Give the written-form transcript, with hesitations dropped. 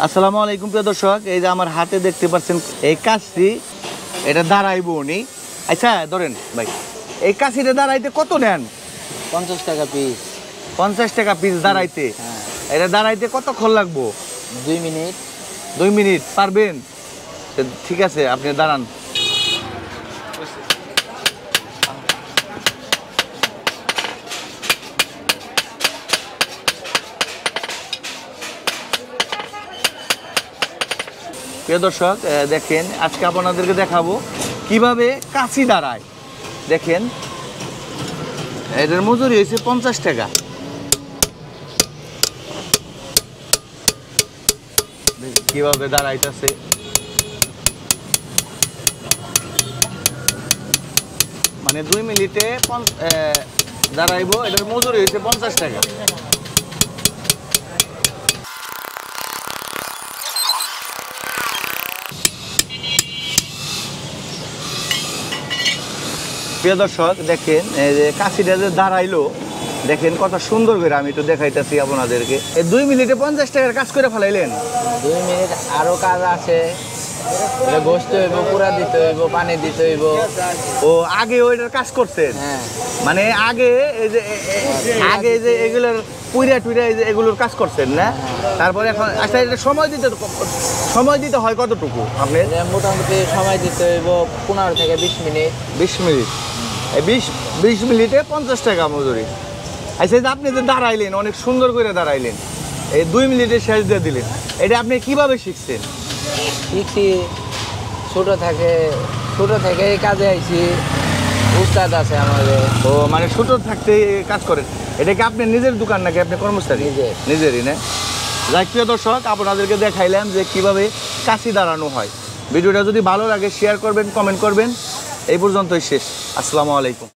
আসসালামু আলাইকুম প্রিয় দর্শক, এই যে আমার হাতে দেখতে পাচ্ছেন এই কাশি, এটা দাঁড়াইবো উনি। আচ্ছা ধরেন ভাই, এই কাশিটা দাঁড়াইতে কত নেন? 50 টাকা পিস। 50 টাকা পিস দাঁড়াইতে? এটা দাঁড়াইতে কতক্ষণ লাগবো? 2 মিনিট। 2 মিনিট পারবেন? ঠিক আছে, আপনি দাঁড়ান। প্রিয় দর্শক দেখেন, আজকে আপনাদেরকে দেখাবো কিভাবে কাশি দাঁড়ায়। দেখেন, এটার মজুরি হয়েছে 50 টাকা। কিভাবে দাঁড়াইতেছে, মানে 2 মিনিটে দাঁড়াইবো। এটার মজুরি হয়েছে 50 টাকা। প্রিয় দর্শক দেখেন, এই যে কাশিটা যে দাঁড়াইলো, দেখেন কত সুন্দর করে আমি একটু দেখাইতেছি আপনাদেরকে। এই 2 মিনিটে 50 টাকার কাজ করে ফেলাইলেন। 2 মিনিট আরো কাজ আছে, গোস্ত হইব, পুরা দিতে হইব, পানি দিতে হইব। ও আগে ওইটার কাজ করছেন? হ্যাঁ, মানে আগে এই যে আগে যে এগুলোর পুইরা টুইরা এই যে এগুলোর কাজ করছেন না? তারপরে এখন আচ্ছা, এটা সময় দিতে হয় কতটুকু আপনার? মোটামুটি সময় দিতে হইব 15 থেকে 20 মিনিট। 20 মিনিট। এই 20 মিনিটে 50 টাকা মজুরি। আচ্ছা, যে আপনি যে দাঁড়াইলেন, অনেক সুন্দর করে দাঁড়াইলেন, এই 2 মিনিটে শেষ দিয়ে দিলেন, এটা আপনি কিভাবে শিখছেন? শিখছি ছোট থেকে এই কাজে আইছি, উস্তাদ আছে আমাদের। ও মানে ছোট থাকতে কাজ করেন। এটা কি আপনার নিজের দোকান নাকি আপনি কর্মচারী? নিজেরই না? যাই, প্রিয় দর্শক আপনাদেরকে দেখাইলাম যে কিভাবে কাশি দাঁড়ানো হয়। ভিডিওটা যদি ভালো লাগে শেয়ার করবেন, কমেন্ট করবেন। এই পর্যন্তই শেষ। আসসালামু আলাইকুম।